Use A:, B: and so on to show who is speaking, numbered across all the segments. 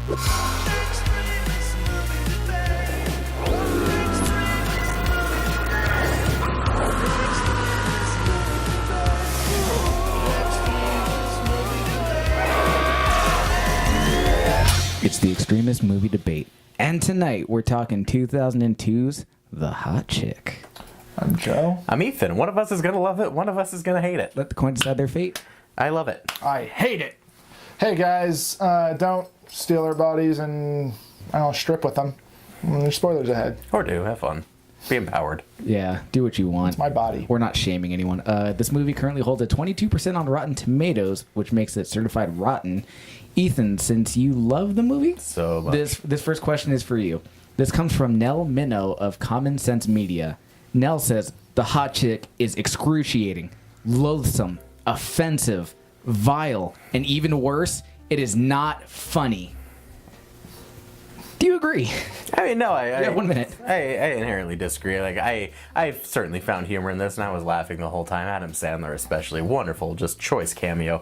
A: It's the Extremist movie debate. And tonight we're talking 2002's The Hot Chick.
B: I'm Joe.
C: I'm Ethan. One of us is going to love it. One of us is going to hate it.
A: Let the coin decide their fate.
C: I love it.
B: I hate it. Hey guys, don't steal our bodies and I don't strip with them. There's spoilers ahead.
C: Or do. Have fun. Be empowered.
A: Yeah, do what you want.
B: It's my body.
A: We're not shaming anyone. This movie currently holds a 22% on Rotten Tomatoes, which makes it certified rotten. Ethan, since you love the movie,
C: So much.
A: this first question is for you. This comes from Nell Minow of Common Sense Media. Nell says, The Hot Chick is excruciating, loathsome, offensive, vile, and even worse, it is not funny. Do you agree?
C: I mean, no,
A: Yeah, 1 minute.
C: I inherently disagree. Like, I certainly found humor in this, and I was laughing the whole time. Adam Sandler, especially, wonderful, just choice cameo.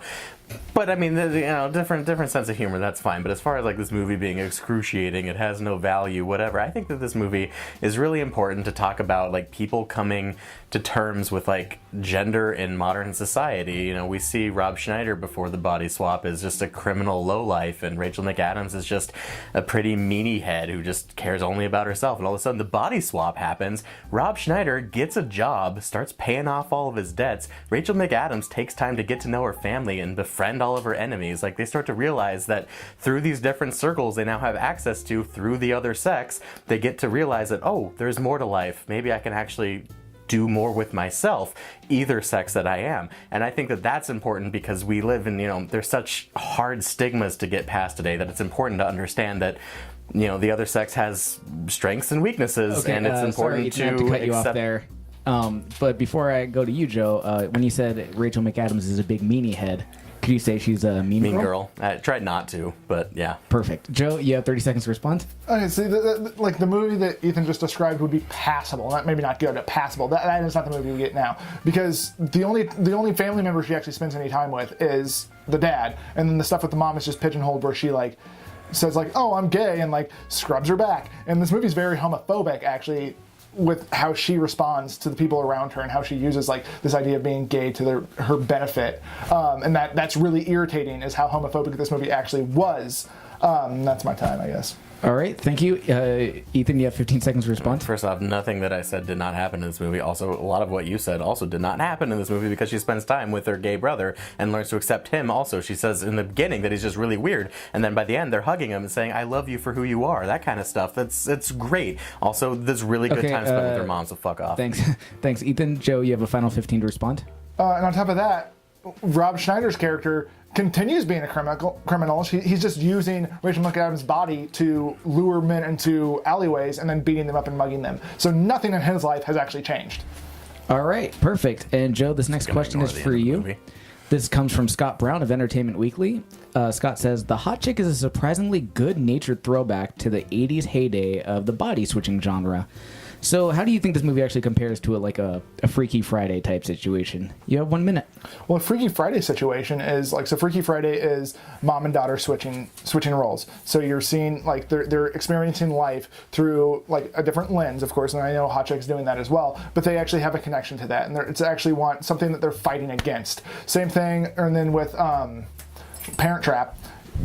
C: But I mean, different sense of humor. That's fine. But as far as like this movie being excruciating, it has no value, whatever. I think that this movie is really important to talk about, like people coming to terms with like gender in modern society. You know, we see Rob Schneider before the body swap is just a criminal lowlife, and Rachel McAdams is just a pretty meanie head who just cares only about herself. And all of a sudden, the body swap happens. Rob Schneider gets a job, starts paying off all of his debts. Rachel McAdams takes time to get to know her family and befriend all of her enemies. Like, they start to realize that through these different circles they now have access to through the other sex, they get to realize that, oh, there's more to life. Maybe I can actually do more with myself, either sex that I am. And I think that that's important because we live in, there's such hard stigmas to get past today that it's important to understand that, the other sex has strengths and weaknesses, and it's important
A: sorry, to cut you off there. But before I go to you, Joe, when you said Rachel McAdams is a big meanie head, could you say she's a mean
C: girl? I tried not to, but yeah.
A: Perfect. Joe, you have 30 seconds to respond.
B: Okay, see, the movie that Ethan just described would be passable. Maybe not good, but passable. That is not the movie we get now, because the only family member she actually spends any time with is the dad, and then the stuff with the mom is just pigeonholed where she like says like, "Oh, I'm gay," and like scrubs her back. And this movie's very homophobic, actually, with how she responds to the people around her and how she uses like this idea of being gay to her benefit, and that's really irritating, is how homophobic this movie actually was. That's my time, I guess.
A: All right, thank you. Ethan, you have 15 seconds to respond.
C: First off, nothing that I said did not happen in this movie. Also, a lot of what you said also did not happen in this movie, because she spends time with her gay brother and learns to accept him also. She says in the beginning that he's just really weird, and then by the end they're hugging him and saying, "I love you for who you are," that kind of stuff. It's great. Also, there's really good time spent with their mom, so fuck off.
A: Thanks, Ethan. Joe, you have a final 15 to respond.
B: And on top of that, Rob Schneider's character continues being a criminal. He's just using Rachel McAdams' body to lure men into alleyways and then beating them up and mugging them. So nothing in his life has actually changed.
A: All right, perfect. And Joe, this next question is for you. This comes from Scott Brown of Entertainment Weekly. Scott says, The Hot Chick is a surprisingly good-natured throwback to the 80s heyday of the body-switching genre. So how do you think this movie actually compares to a Freaky Friday type situation? You have 1 minute.
B: Well, a Freaky Friday situation is like, so Freaky Friday is mom and daughter switching roles. So you're seeing like they're experiencing life through like a different lens, of course, and I know Hot Chick's doing that as well, but they actually have a connection to that, and it's actually something that they're fighting against. Same thing, and then with Parent Trap.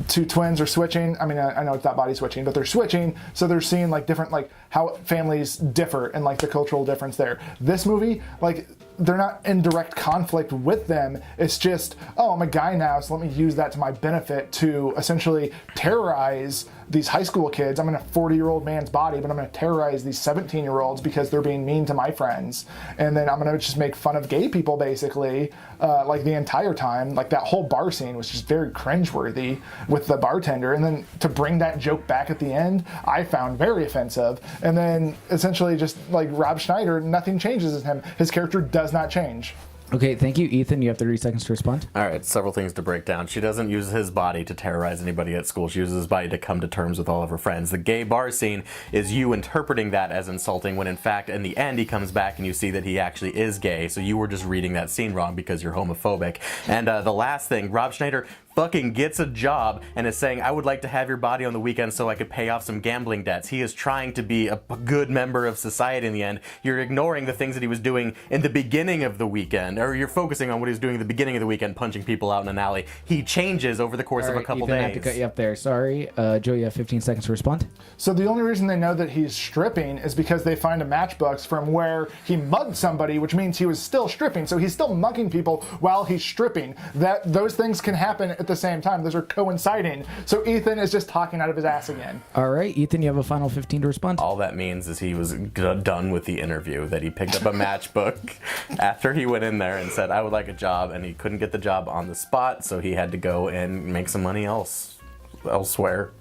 B: Two twins are switching. I mean, I know it's not body switching, but they're switching. So they're seeing like different, like how families differ and like the cultural difference there. This movie, like they're not in direct conflict with them. It's just, oh, I'm a guy now, so let me use that to my benefit to essentially terrorize these high school kids. I'm in a 40-year-old man's body, but I'm going to terrorize these 17-year-olds because they're being mean to my friends. And then I'm going to just make fun of gay people, basically, like the entire time. Like that whole bar scene was just very cringeworthy with the bartender. And then to bring that joke back at the end, I found very offensive. And then essentially just like Rob Schneider, nothing changes in him. His character does not change.
A: Okay, thank you, Ethan. You have 30 seconds to respond.
C: All right, several things to break down. She doesn't use his body to terrorize anybody at school. She uses his body to come to terms with all of her friends. The gay bar scene is you interpreting that as insulting when, in fact, in the end, he comes back and you see that he actually is gay. So you were just reading that scene wrong because you're homophobic. And the last thing, Rob Schneider fucking gets a job and is saying, I would like to have your body on the weekend so I could pay off some gambling debts. He is trying to be a good member of society in the end. You're ignoring the things that he was doing in the beginning of the weekend, or you're focusing on what he was doing at the beginning of the weekend, punching people out in an alley. He changes over the course of a couple
A: Ethan,
C: days.
A: I have to cut you up there. Sorry. Joe, you have 15 seconds to respond.
B: So the only reason they know that he's stripping is because they find a matchbox from where he mugged somebody, which means he was still stripping. So he's still mugging people while he's stripping. Those things can happen at the same time. Those are coinciding. So Ethan is just talking out of his ass again.
A: All right, Ethan, you have a final 15 to respond.
C: All that means is he was done with the interview, that he picked up a matchbook after he went in there and said, I would like a job, and he couldn't get the job on the spot, so he had to go and make some money elsewhere.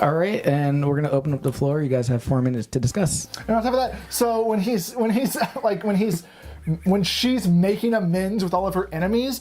A: All right, and we're gonna open up the floor. You guys have 4 minutes to discuss.
B: And on top of that, so when she's making amends with all of her enemies,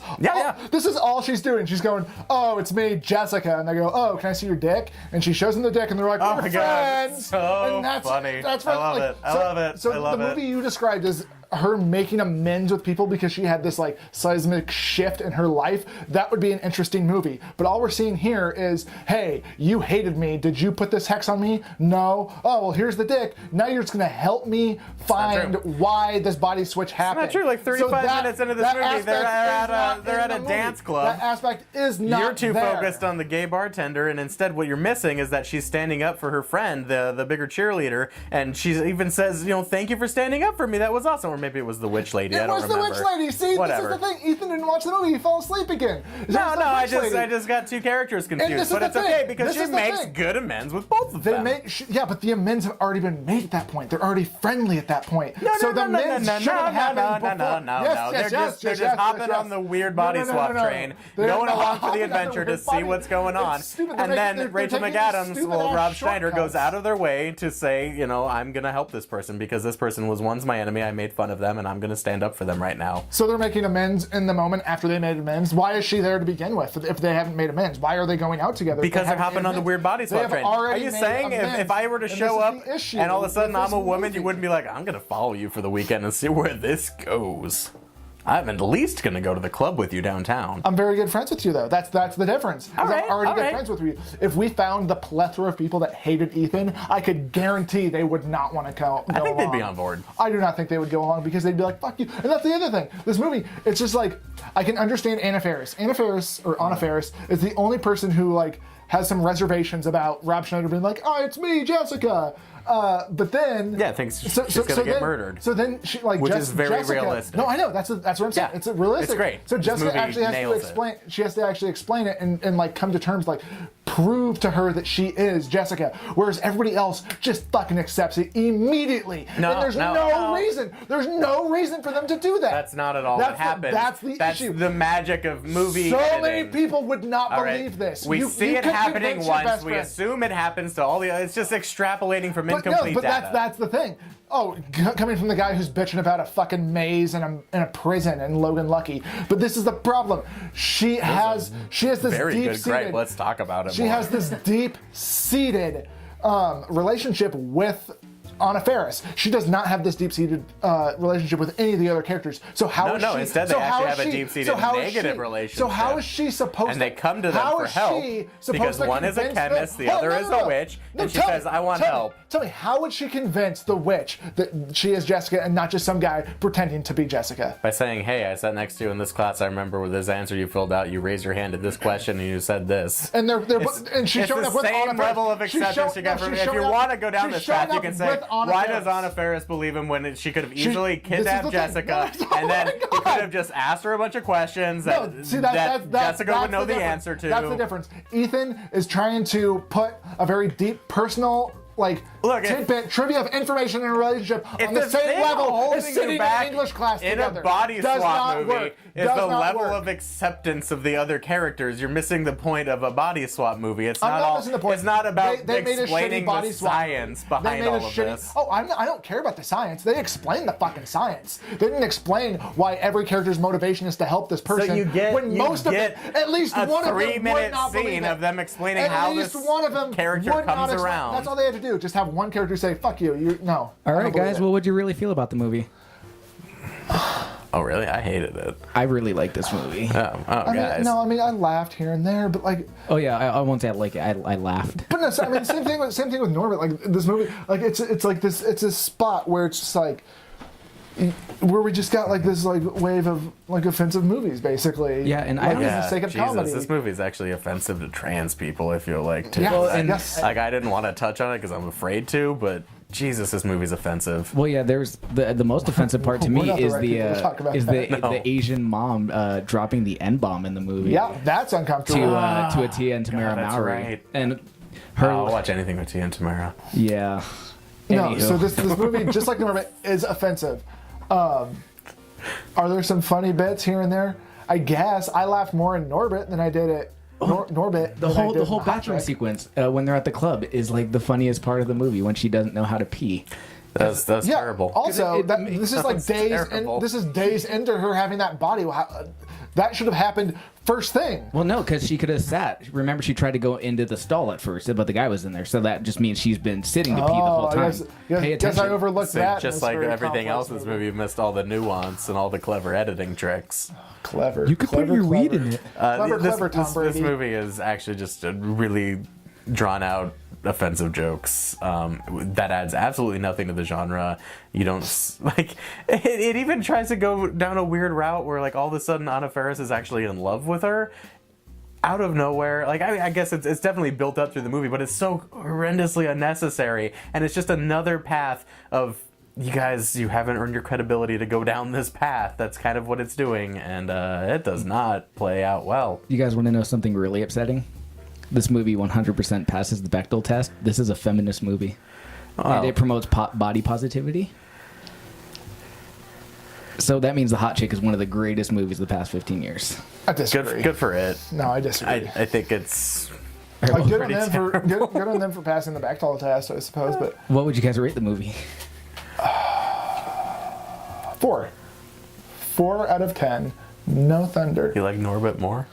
B: this is all she's doing. She's going, oh, it's me, Jessica. And they go, oh, can I see your dick? And she shows them the dick, and they're like,
C: oh
B: we're
C: my
B: friends.
C: God, so
B: and that's
C: funny.
B: That's
C: I love it. I love it.
B: So
C: I love
B: the movie you described is her making amends with people because she had this like seismic shift in her life. That would be an interesting movie. But all we're seeing here is, hey, you hated me. Did you put this hex on me? No. Oh, well, here's the dick. Now you're just going to help me find why this body switch happened.
C: It's not true. Like 35 minutes into this movie, they're at a dance club.
B: That aspect is not
C: You're too
B: there.
C: focused on the gay bartender, and instead what you're missing is that she's standing up for her friend, the bigger cheerleader, and she even says, thank you for standing up for me. That was awesome. Or maybe it was the witch lady. I don't remember.
B: It was the witch lady. See,
C: Whatever.
B: This is the thing. Ethan didn't watch the movie. He fell asleep again.
C: I just got two characters confused. But it's okay because she makes good amends with both of them.
B: But the amends have already been made at that point. They're already friendly at that point.
C: No.
B: They're
C: just hopping on the weird body swap train, going along for the adventure to see what's going on. And then Rachel McAdams, Rob Schneider, goes out of their way to say, I'm going to help this person because this person was once my enemy. I made fun of them, and I'm going to stand up for them right now.
B: So they're making amends in the moment after they made amends. Why is she there to begin with if they haven't made amends? Why are they going out together?
C: Because they're hopping on the weird body swap train. Are you saying if I were to show up and all of a sudden I'm a woman, you wouldn't be like, I'm going to follow you for the weekend and see where this goes? I'm at least going to go to the club with you downtown.
B: I'm very good friends with you, though. That's the difference.
C: I'm
B: already good friends with you. If we found the plethora of people that hated Ethan, I could guarantee they would not want to go
C: I think
B: along.
C: they'd be on board.
B: I do not think they would go along because they'd be like, fuck you. And that's the other thing. This movie, it's just like, I can understand Anna Faris. Anna Faris is the only person who has some reservations about Rob Schneider being like, oh, it's me, Jessica. But then
C: thinks she's gonna get murdered.
B: So then she
C: which is very
B: Jessica,
C: realistic.
B: No, I know that's what I'm saying.
C: Yeah.
B: It's realistic.
C: It's great.
B: So Jessica actually has to explain. She has to actually explain it and come to terms, prove to her that she is Jessica, whereas everybody else just fucking accepts it immediately. And there's no reason. There's no reason for them to do that.
C: That's not at all what happens.
B: That's the issue.
C: The magic of movie.
B: So
C: editing.
B: many people would not believe this.
C: We see it happening once. We assume it happens to all the. It's just extrapolating from incomplete data.
B: That's the thing. Oh, coming from the guy who's bitching about a fucking maze and a prison and Logan Lucky. But this is the problem. She has this
C: very
B: deep
C: good. Great. Let's talk about it.
B: She has this deep-seated relationship with Anna Faris. She does not have this deep-seated relationship with any of the other characters. So how is she?
C: Instead they actually have a deep-seated negative relationship.
B: So how is she supposed to?
C: And they come to them for help because one is a chemist, the other is a witch, and she says, I want help.
B: Tell me, how would she convince the witch that she is Jessica and not just some guy pretending to be Jessica?
C: By saying, hey, I sat next to you in this class, I remember with this answer you filled out, you raised your hand at this question and you said this.
B: And she's showing up with Anna Faris.
C: It's the same level of acceptance you get from if you want to go down this path, you can say, why does Anna Faris believe him when she could have easily kidnapped Jessica and then he could have just asked her a bunch of questions that Jessica would know the answer to.
B: That's the difference. Ethan is trying to put a very deep personal tidbit, trivia of information in a relationship on the same level as sitting in English class
C: in
B: together.
C: A body swap movie is the level
B: work.
C: of acceptance of the other characters. You're missing the point of a body swap movie. It's
B: I'm
C: not
B: not
C: all.
B: missing the point.
C: It's not about
B: they made
C: explaining
B: body
C: the
B: swap.
C: science behind all of this.
B: Oh, I don't care about the science. They explain the fucking science. They didn't explain why every character's motivation is to help this person.
C: So you get
B: at least
C: a
B: one of them would
C: 3-minute
B: not believe
C: scene
B: it.
C: of them explaining
B: at
C: how
B: least
C: this
B: one of them
C: character
B: would
C: comes
B: not
C: around.
B: That's all they had to do. Just have one character say, "Fuck you." No.
A: All right, guys. What would you really feel about the movie?
C: Oh, really? I hated it.
A: I really like this movie.
C: Guys.
B: I mean, I laughed here and there, but like.
A: Oh yeah, I won't say I like it. I laughed.
B: But no, so, I mean, same thing with Norbit. Like this movie, like it's like this. It's a spot where it's just like. Where we just got like this like wave of like offensive movies, basically.
A: Yeah, and
B: like,
A: I
B: for the sake of comedy.
C: This movie is actually offensive to trans people. I feel like too.
B: Yeah,
A: Well,
B: and
A: and-
B: yes.
C: Like I didn't want to touch on it because I'm afraid to, but Jesus, this movie's offensive.
A: Well, yeah, there's the most offensive part to
B: We're
A: me
B: not the
A: is
B: right people to talk about
A: the Asian mom dropping the N-bomb in the movie.
B: Yeah, that's uncomfortable.
A: To Atia and Tamara
C: that's
A: Mowry.
C: right.
A: And her,
C: I'll watch anything with Tia and Tamara.
A: yeah.
B: No,
A: Anywho.
B: so this movie, just like Norbit, is offensive. Are there some funny bits here and there? I guess I laughed more in Norbit than I did at Norbit.
A: The whole bathroom sequence when they're at the club is like the funniest part of the movie when she doesn't know how to pee.
C: That's
B: Yeah.
C: terrible.
B: Also, this is like
C: That's
B: days.
C: terrible.
B: This is days into her having that body. That should have happened first thing.
A: Well, no, because she could have sat. Remember, she tried to go into the stall at first, but the guy was in there, so that just means she's been sitting to pee the whole time. Pay
B: Guess
A: attention.
B: I overlooked
C: So
B: that. in
C: just
B: this
C: like
B: very
C: everything
B: complex
C: else in this movie, you missed all the nuance and all the clever editing tricks.
B: Clever.
A: You could put
B: clever,
A: your weed
B: clever.
A: in it.
B: Clever, Tom Brady.
C: This movie is actually just a really drawn out offensive jokes that adds absolutely nothing to the genre. You don't like it even tries to go down a weird route where like all of a sudden Anna Faris is actually in love with her out of nowhere. Like I guess it's definitely built up through the movie, but it's so horrendously unnecessary, and it's just another path of you guys, you haven't earned your credibility to go down this path. That's kind of what it's doing, and it does not play out well.
A: You guys want to know something really upsetting? This movie 100% passes the Bechdel test. This is a feminist movie. And it promotes body positivity. So that means The Hot Chick is one of the greatest movies of the past 15 years.
B: I disagree.
C: Good for it.
B: No, I disagree.
C: I think it's
B: Like, good, on
C: pretty
B: them for, good on them for passing the Bechdel test, I suppose. But
A: What would you guys rate the movie?
B: 4 out of 10. No thunder.
C: you like Norbit more.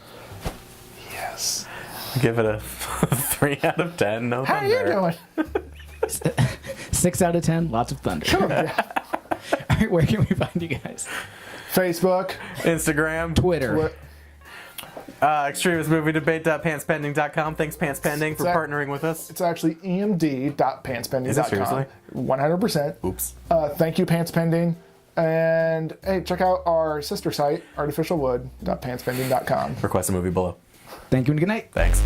B: Yes.
C: Give it a 3 out of 10. No
B: How are you
C: thunder.
B: doing?
A: 6 out of 10, lots of thunder.
B: Yeah.
A: All right, where can we find you guys?
B: Facebook.
C: Instagram.
A: Twitter.
C: Extremist movie debate.pantspending.com. Thanks, Pants Pending, for partnering with us.
B: It's actually emd.pantspending.com.
C: Is it seriously?
B: 100%.
C: Oops.
B: Thank you, Pants Pending. And hey, check out our sister site, artificialwood.pantspending.com.
C: Request a movie below.
A: Thank you and good night.
C: Thanks.